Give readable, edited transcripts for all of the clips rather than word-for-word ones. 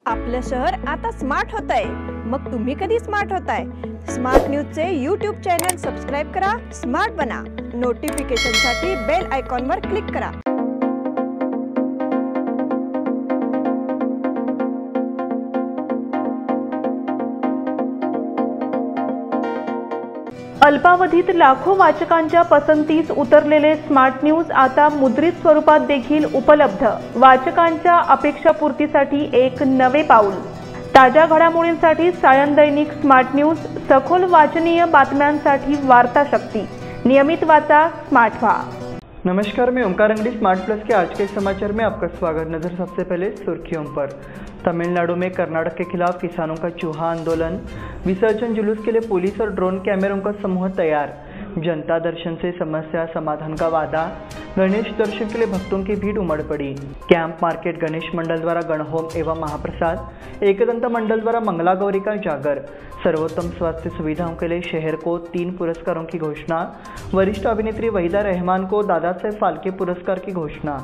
आपलं शहर आता स्मार्ट होत आहे। मग तुम्ही कधी स्मार्ट होताय? स्मार्ट न्यूजचे यूट्यूब चॅनल सबस्क्राइब करा, स्मार्ट बना। नोटिफिकेशनसाठी बेल आयकॉनवर क्लिक करा। अल्पावधीत लाखो वाचकांच्या पसंतीस उतरलेले स्मार्ट न्यूज आता मुद्रित स्वरूपात देखील उपलब्ध। वाचकांच्या अपेक्षापूर्तीसाठी एक नवे पाऊल। ताज्या घडामोडींसाठी सायन दैनिक स्मार्ट न्यूज, सखोल वाचनीय बातम्यांसाठी वार्ता शक्ति। नियमित वाचा, स्मार्ट व्हा। नमस्कार, मैं ओमकार अंगड़ी स्मार्ट प्लस के आज के समाचार में आपका स्वागत। नजर सबसे पहले सुर्खियों पर। तमिलनाडु में कर्नाटक के खिलाफ किसानों का चूहा आंदोलन, विसर्जन जुलूस के लिए पुलिस और ड्रोन कैमरों का समूह तैयार। जनता दर्शन से समस्या समाधान का वादा, गणेश दर्शन के लिए भक्तों की भीड़ उमड़ पड़ी। कैंप मार्केट गणेश मंडल द्वारा गणहोम एवं महाप्रसाद, एकदंत मंडल द्वारा मंगला गौरी का जागर। सर्वोत्तम स्वास्थ्य सुविधाओं के लिए शहर को 3 पुरस्कारों की घोषणा। वरिष्ठ अभिनेत्री वहीदा रहमान को दादा साहेब फाल्के पुरस्कार की घोषणा।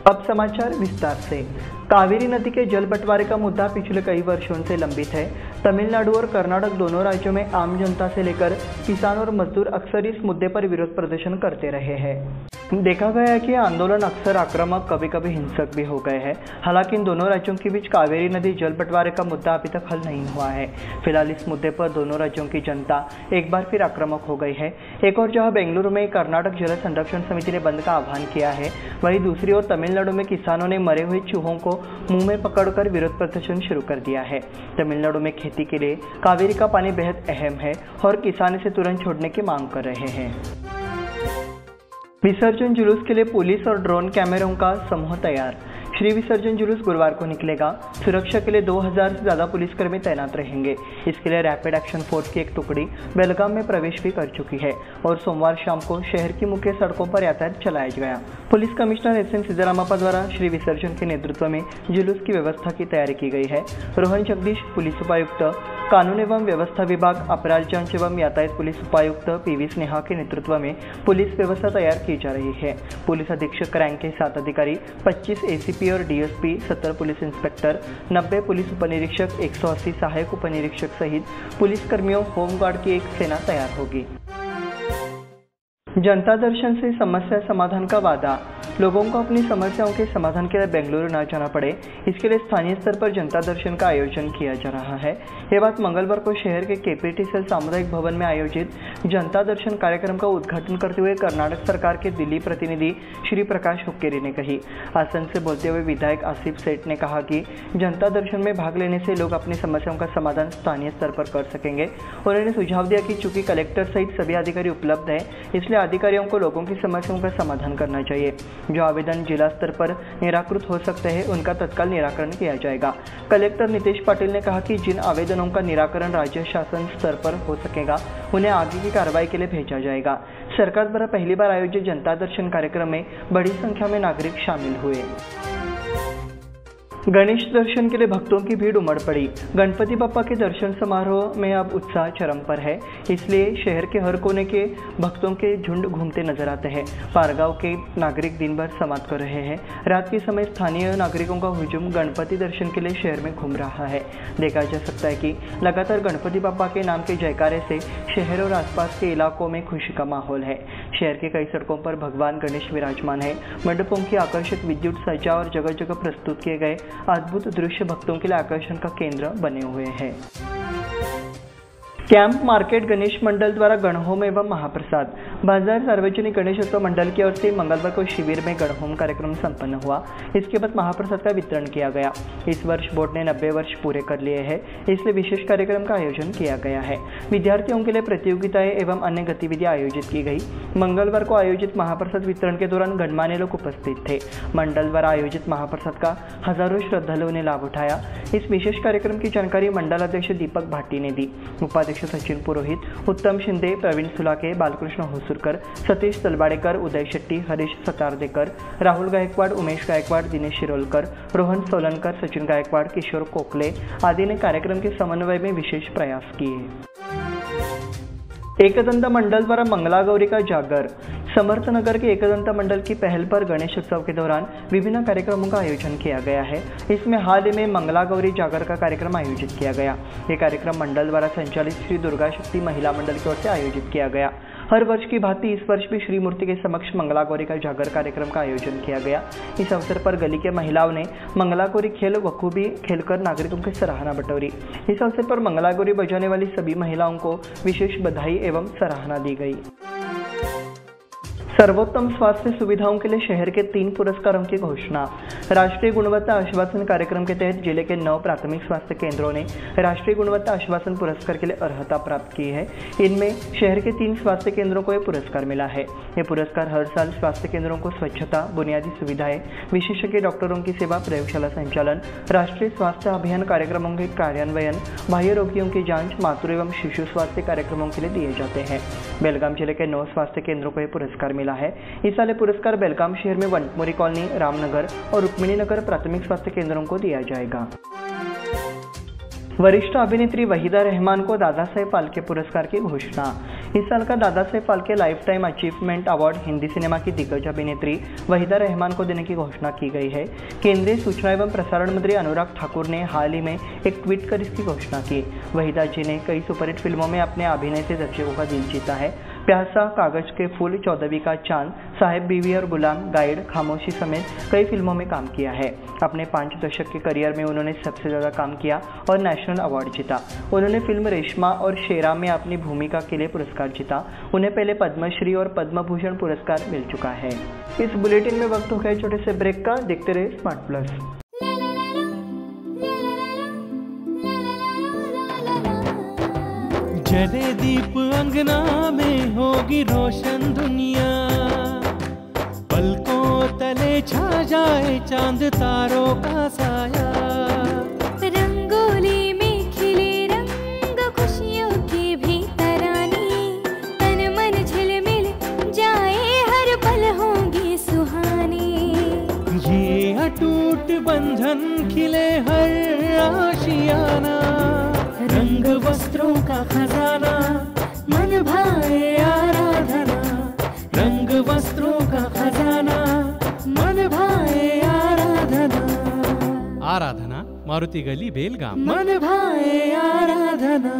अब समाचार विस्तार से। कावेरी नदी के जल बंटवारे का मुद्दा पिछले कई वर्षों से लंबित है। तमिलनाडु और कर्नाटक दोनों राज्यों में आम जनता से लेकर किसान और मजदूर अक्सर इस मुद्दे पर विरोध प्रदर्शन करते रहे हैं। देखा गया है कि आंदोलन अक्सर आक्रामक, कभी कभी हिंसक भी हो गए हैं। हालांकि इन दोनों राज्यों के बीच कावेरी नदी जल बंटवारे का मुद्दा अभी तक हल नहीं हुआ है। फिलहाल इस मुद्दे पर दोनों राज्यों की जनता एक बार फिर आक्रामक हो गई है। एक और जहां बेंगलुरु में कर्नाटक जल संरक्षण समिति ने बंद का आह्वान किया है, वहीं दूसरी ओर तमिलनाडु में किसानों ने मरे हुए चूहों को मुंह में पकड़कर विरोध प्रदर्शन शुरू कर दिया है। तमिलनाडु में खेती के लिए कावेरी का पानी बेहद अहम है और किसान इसे तुरंत छोड़ने की मांग कर रहे हैं। विसर्जन जुलूस के लिए पुलिस और ड्रोन कैमरों का समूह तैयार। श्री विसर्जन जुलूस गुरुवार को निकलेगा। सुरक्षा के लिए 2000 से ज्यादा पुलिसकर्मी तैनात रहेंगे। इसके लिए रैपिड एक्शन फोर्स की एक टुकड़ी बेलगाम में प्रवेश भी कर चुकी है और सोमवार शाम को शहर की मुख्य सड़कों पर यातायात चलाया गया। Police commissioner SN. सिद्धरामप्पा द्वारा श्री विसर्जन के नेतृत्व में जुलूस की व्यवस्था की तैयारी की गई है। रोहन जगदीश पुलिस उपायुक्त, कानून एवं व्यवस्था विभाग, अपराध जांच एवं यातायात पुलिस उपायुक्त पी.वी. स्नेहा के नेतृत्व में पुलिस व्यवस्था तैयार की जा रही है। पुलिस अधीक्षक रैंक के 7 अधिकारी, 25 एसीपी और डीएसपी, 70 पुलिस इंस्पेक्टर, 90 पुलिस उपनिरीक्षक, 180 सहायक उपनिरीक्षक सहित पुलिस कर्मियों, होमगार्ड की एक सेना तैयार होगी। जनता दर्शन से समस्या समाधान का वादा। लोगों को अपनी समस्याओं के समाधान के लिए बेंगलुरु न जाना पड़े, इसके लिए स्थानीय स्तर पर जनता दर्शन का आयोजन किया जा रहा है। यह बात मंगलवार को शहर के केपीटीसीएल सामुदायिक भवन में आयोजित जनता दर्शन कार्यक्रम का उद्घाटन करते हुए कर्नाटक सरकार के दिल्ली प्रतिनिधि श्री प्रकाश हुक्केरी ने कही। आसन से बोलते हुए विधायक आसिफ सेठ ने कहा कि जनता दर्शन में भाग लेने से लोग अपनी समस्याओं का समाधान स्थानीय स्तर पर कर सकेंगे। उन्होंने सुझाव दिया कि चूंकि कलेक्टर सहित सभी अधिकारी उपलब्ध हैं, इसलिए अधिकारियों को लोगों की समस्याओं का समाधान करना चाहिए। जो आवेदन जिला स्तर पर निराकृत हो सकते हैं, उनका तत्काल निराकरण किया जाएगा। कलेक्टर नितेश पाटिल ने कहा कि जिन आवेदनों का निराकरण राज्य शासन स्तर पर हो सकेगा, उन्हें आगे की कार्रवाई के लिए भेजा जाएगा। सरकार द्वारा पहली बार आयोजित जनता दर्शन कार्यक्रम में बड़ी संख्या में नागरिक शामिल हुए। गणेश दर्शन के लिए भक्तों की भीड़ उमड़ पड़ी। गणपति बप्पा के दर्शन समारोह में अब उत्साह चरम पर है, इसलिए शहर के हर कोने के भक्तों के झुंड घूमते नजर आते हैं। पारगांव के नागरिक दिन भर समाप्त कर रहे हैं। रात के समय स्थानीय नागरिकों का हुजूम गणपति दर्शन के लिए शहर में घूम रहा है। देखा जा सकता है कि लगातार गणपति बप्पा के नाम के जयकारे से शहर और आसपास के इलाकों में खुशी का माहौल है। शहर के कई सड़कों पर भगवान गणेश विराजमान है। मंडपों की आकर्षक विद्युत सज्जा और जगह जगह प्रस्तुत किए गए अद्भुत दृश्य भक्तों के लिए आकर्षण का केंद्र बने हुए हैं। कैंप मार्केट गणेश मंडल द्वारा गणहोम एवं महाप्रसाद। बाजार सार्वजनिक गणेशोत्सव मंडल की ओर से मंगलवार को शिविर में गणहोम कार्यक्रम संपन्न हुआ। इसके बाद महाप्रसाद का वितरण किया गया। इस वर्ष बोर्ड ने 90 वर्ष पूरे कर लिए हैं, इसलिए विशेष कार्यक्रम का आयोजन किया गया है। विद्यार्थियों के लिए प्रतियोगिताएं एवं अन्य गतिविधियां आयोजित की गई। मंगलवार को आयोजित महाप्रसाद वितरण के दौरान गणमान्य लोग उपस्थित थे। मंडल द्वारा आयोजित महाप्रसाद का हजारों श्रद्धालुओं ने लाभ उठाया। इस विशेष कार्यक्रम की जानकारी मंडल अध्यक्ष दीपक भाटी ने दी। उपाध्यक्ष सचिन पुरोहित, उत्तम शिंदे, प्रवीण सुलाके, बालकृष्ण होसुरकर, सतीश तलवाड़ेकर, उदय शेट्टी, हरीश सतारदेकर, राहुल गायकवाड़, उमेश गायकवाड़, दिनेश शिरोलकर, रोहन सोलनकर, सचिन गायकवाड़, किशोर कोकले आदि ने कार्यक्रम के समन्वय में विशेष प्रयास किए। एकदंत मंडल द्वारा मंगला गौरी का जागर। समर्थनगर के एकदंत मंडल की पहल पर गणेश उत्सव के दौरान विभिन्न कार्यक्रमों का आयोजन किया गया है। इसमें हाल ही में मंगला गौरी जागर का कार्यक्रम आयोजित किया गया। ये कार्यक्रम मंडल द्वारा संचालित श्री दुर्गा शक्ति महिला मंडल की ओर से आयोजित किया गया। हर वर्ष की भांति इस वर्ष भी श्री मूर्ति के समक्ष मंगला गौरी का जागर कार्यक्रम का आयोजन किया गया। इस अवसर पर गली के महिलाओं ने मंगला गौरी खेल बखूबी खेलकर नागरिकों की सराहना बटोरी। इस अवसर पर मंगला गौरी बजाने वाली सभी महिलाओं को विशेष बधाई एवं सराहना दी गई। सर्वोत्तम स्वास्थ्य सुविधाओं के लिए शहर के 3 पुरस्कारों की घोषणा। राष्ट्रीय गुणवत्ता आश्वासन कार्यक्रम के तहत जिले के 9 प्राथमिक स्वास्थ्य केंद्रों ने राष्ट्रीय गुणवत्ता आश्वासन पुरस्कार के लिए अर्हता प्राप्त की है। इनमें शहर के 3 स्वास्थ्य केंद्रों को यह पुरस्कार मिला है। ये पुरस्कार हर साल स्वास्थ्य केंद्रों को स्वच्छता, बुनियादी सुविधाएं, विशेषज्ञ डॉक्टरों की सेवा, प्रयोगशाला संचालन, राष्ट्रीय स्वास्थ्य अभियान कार्यक्रमों के कार्यान्वयन, बाह्य रोगियों की जांच, मातृ एवं शिशु स्वास्थ्य कार्यक्रमों के लिए दिए जाते हैं। बेलगाम जिले के 9 स्वास्थ्य केंद्रों को यह पुरस्कार मिला है। इस साल पुरस्कार बेलगाम शहर में वंटमोरी कॉलोनी, रामनगर और रुक्मिणी नगर प्राथमिक स्वास्थ्य केंद्रों को दिया जाएगा। वरिष्ठ अभिनेत्री वहीदा रहमान को दादा साहेब फाल्के पुरस्कार की घोषणा। इस साल का Dadasaheb Phalke lifetime achievement award Hindi cinema की दिग्गज अभिनेत्री वहीदा रहमान को देने की घोषणा की गई है। केंद्रीय सूचना एवं प्रसारण मंत्री अनुराग ठाकुर ने हाल ही में एक ट्वीट कर इसकी घोषणा की। वहीदा जी ने कई सुपरहिट फिल्मों में अपने अभिनय से दर्शकों का दिल जीता है। प्यासा, कागज के फूल, 14वीं का चांद, साहेब बीवी और गुलाम, गाइड, खामोशी समेत कई फिल्मों में काम किया है। अपने 5 दशक के करियर में उन्होंने सबसे ज़्यादा काम किया और नेशनल अवार्ड जीता। उन्होंने फिल्म रेशमा और शेरा में अपनी भूमिका के लिए पुरस्कार जीता। उन्हें पहले पद्मश्री और पद्म भूषण पुरस्कार मिल चुका है। इस बुलेटिन में वक्त हो गया छोटे से ब्रेक का। देखते रहे स्मार्ट प्लस। जले दीप अंगना में होगी रोशन दुनिया, पलकों तले छा जाए चांद तारों का साया। रंगोली में खिले रंग खुशियों के भी तराने, तन मन झिलमिल जाए हर पल होंगे सुहाने। ये अटूट बंधन खिले हर आशियाना, रंग वस्त्रों का खजाना मन भाए आराधना। रंग वस्त्रों का खजाना मन भाए आराधना। आराधना मारुति गली बेलगाम। मन भाए आराधना।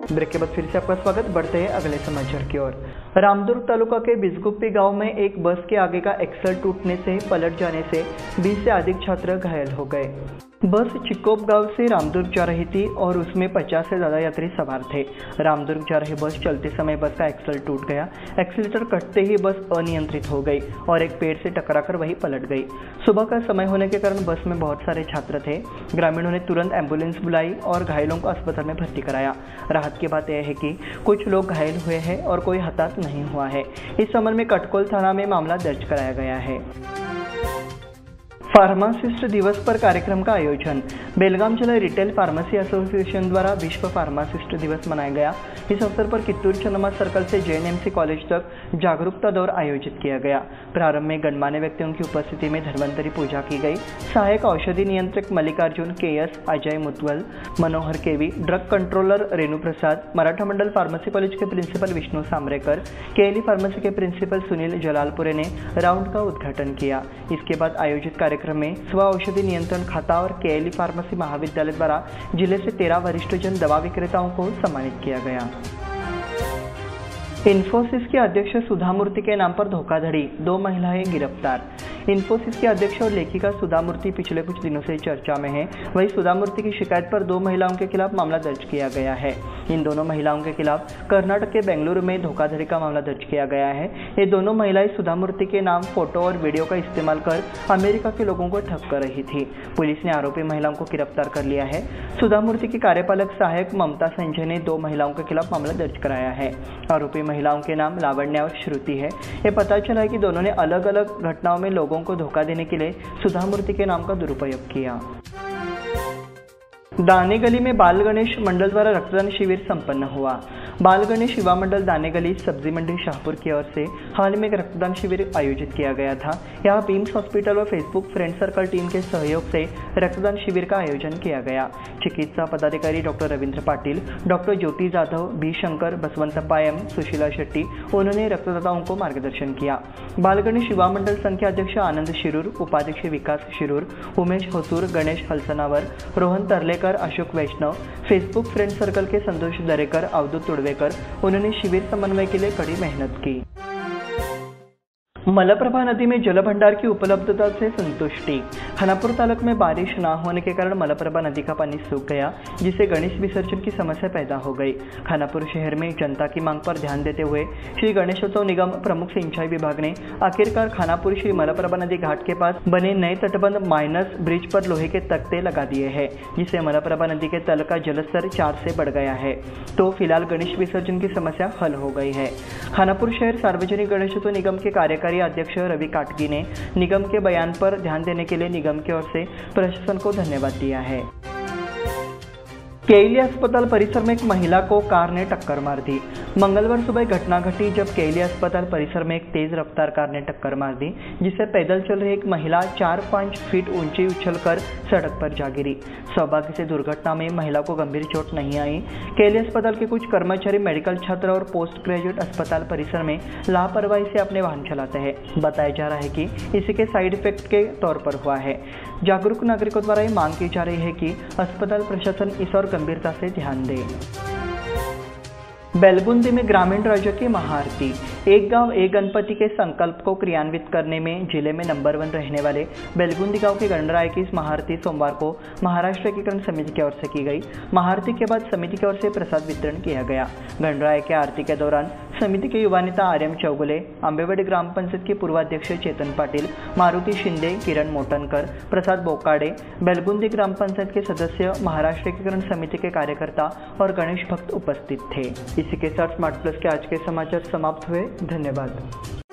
ब्रेक के बाद फिर से आपका स्वागत। बढ़ते हैं अगले समाचार की ओर। रामदुर्ग तालुका के बिस्गुप्पी गांव में एक बस के आगे का एक्सल टूटने से पलट जाने से 20 से अधिक छात्र घायल हो गए। बस चिक्कोप गांव से रामदुर्ग जा रही थी और उसमें 50 से ज़्यादा यात्री सवार थे। रामदुर्ग जा रही बस चलते समय बस का एक्सल टूट गया। एक्सीलेटर कटते ही बस अनियंत्रित हो गई और एक पेड़ से टकराकर वहीं पलट गई। सुबह का समय होने के कारण बस में बहुत सारे छात्र थे। ग्रामीणों ने तुरंत एम्बुलेंस बुलाई और घायलों को अस्पताल में भर्ती कराया। राहत की बात यह है कि कुछ लोग घायल हुए हैं और कोई हताहत नहीं हुआ है। इस संबंध में कटकोल थाना में मामला दर्ज कराया गया है। फार्मासिस्ट दिवस पर कार्यक्रम का आयोजन। बेलगाम जिला रिटेल फार्मेसी एसोसिएशन द्वारा विश्व फार्मासिस्ट दिवस मनाया गया। इस अवसर पर कित्तूर चन्नमा सर्कल से JNMC कॉलेज तक जागरूकता दौड़ आयोजित किया गया। प्रारंभ में गणमान्य व्यक्तियों की उपस्थिति में धन्वंतरी पूजा की गई। सहायक औषधि नियंत्रक मल्लिकार्जुन KS, अजय मुतवल, मनोहर KV, ड्रग कंट्रोलर रेणु प्रसाद, मराठा मंडल फार्मेसी कॉलेज के प्रिंसिपल विष्णु सामरेकर, KLE फार्मेसी के प्रिंसिपल सुनील जलालपुरे ने राउंड का उद्घाटन किया। इसके बाद आयोजित कार्यक्रम में स्व औषधि नियंत्रण खाता और KLE फार्मेसी महाविद्यालय द्वारा जिले से 13 वरिष्ठजन दवा विक्रेताओं को सम्मानित किया गया। इन्फोसिस के अध्यक्ष सुधा मूर्ति के नाम पर धोखाधड़ी, 2 महिलाएं गिरफ्तार। इन्फोसिस के अध्यक्ष और लेखिका सुधा मूर्ति पिछले कुछ दिनों से चर्चा में हैं। वहीं सुधा मूर्ति की शिकायत पर 2 महिलाओं के खिलाफ मामला दर्ज किया गया है। इन दोनों महिलाओं के खिलाफ कर्नाटक के बेंगलुरु में धोखाधड़ी का मामला दर्ज किया गया है। ये दोनों महिलाएं सुधा मूर्ति के नाम फोटो और वीडियो का इस्तेमाल कर अमेरिका के लोगों को ठग कर रही थी। पुलिस ने आरोपी महिलाओं को गिरफ्तार कर लिया है। सुधा मूर्ति की कार्यपालक सहायक ममता संजय ने 2 महिलाओं के खिलाफ मामला दर्ज कराया है। आरोपी महिलाओं के नाम लावण्या और श्रुति है। ये पता चला है कि दोनों ने अलग अलग घटनाओं में लोगों को धोखा देने के लिए सुधा मूर्ति के नाम का दुरुपयोग किया। दाने गली में बाल गणेश मंडल द्वारा रक्तदान शिविर संपन्न हुआ। बाल गणेश युवा मंडल दाने गली सब्जी मंडी शाहपुर की ओर से हाल में एक रक्तदान शिविर आयोजित किया गया था। यहाँ बीम्स हॉस्पिटल और फेसबुक फ्रेंड सर्कल टीम के सहयोग से रक्तदान शिविर का आयोजन किया गया। चिकित्सा पदाधिकारी डॉक्टर रविंद्र पाटिल, डॉक्टर ज्योति जाधव, बी शंकर, बसवंतप्पा एम, सुशीला शेट्टी, उन्होंने रक्तदाताओं को मार्गदर्शन किया। बाल गणेश युवा मंडल संघ के अध्यक्ष आनंद शिरूर, उपाध्यक्ष विकास शिरूर, उमेश होसूर, गणेश हलसनावर, रोहन तरलेकर, अशोक वैष्णव, फेसबुक फ्रेंड सर्कल के संतोष दरेकर, अवधूत तुड़वेकर, उन्होंने शिविर समन्वय के लिए कड़ी मेहनत की। मलप्रभा नदी में जलभंडार की उपलब्धता से संतुष्टि। खानापुर तालुक में बारिश न होने के कारण मलप्रभा नदी का पानी सूख गया, जिससे गणेश विसर्जन की समस्या पैदा हो गई। खानापुर शहर में जनता की मांग पर ध्यान देते हुए श्री गणेशोत्सव निगम प्रमुख सिंचाई विभाग ने आखिरकार खानापुर श्री मलप्रभा नदी घाट के पास बने नए तटबंध माइनस ब्रिज पर लोहे के तख्ते लगा दिए हैं, जिससे मलप्रभा नदी के तल का जलस्तर 4 से बढ़ गया है। तो फिलहाल गणेश विसर्जन की समस्या हल हो गई है। खानापुर शहर सार्वजनिक गणेशोत्सव निगम के कार्यकारी अध्यक्ष रवि काटगी ने निगम के बयान पर ध्यान देने के लिए निगम की ओर से प्रशासन को धन्यवाद दिया है। केएलई अस्पताल परिसर में एक महिला को कार ने टक्कर मार दी। मंगलवार सुबह घटना घटी जब केएलई अस्पताल परिसर में एक तेज रफ्तार कार ने टक्कर मार दी, जिससे पैदल चल रही एक महिला 4-5 फीट ऊंची उछलकर सड़क पर जा गिरी। सौभाग्य से दुर्घटना में महिला को गंभीर चोट नहीं आई। केएलई अस्पताल के कुछ कर्मचारी मेडिकल छात्र और पोस्ट ग्रेजुएट अस्पताल परिसर में लापरवाही से अपने वाहन चलाते हैं। बताया जा रहा है कि इसी के साइड इफेक्ट के तौर पर हुआ है। जागरूक नागरिकों द्वारा ये मांग की जा रही है कि अस्पताल प्रशासन इस और गंभीरता से ध्यान दे। बेलगुंदी में ग्रामीण राज्य की महाआरती। एक गांव एक गणपति के संकल्प को क्रियान्वित करने में जिले में नंबर 1 रहने वाले बेलगुंदी गांव के गणराय की इस महाआरती सोमवार को महाराष्ट्र एकीकरण समिति की ओर से की गई। महाआरती के बाद समिति की ओर से प्रसाद वितरण किया गया। गणराय के आरती के दौरान समिति के युवा नेता आर्यम चौगुले, आंबेवाडी ग्राम पंचायत के पूर्वाध्यक्ष चेतन पाटिल, मारुति शिंदे, किरण मोटनकर, प्रसाद बोकाडे, बेलगुंदी ग्राम पंचायत के सदस्य, महाराष्ट्र एकीकरण समिति के कार्यकर्ता और गणेश भक्त उपस्थित थे। इसी के साथ स्मार्ट प्लस के आज के समाचार समाप्त हुए। धन्यवाद।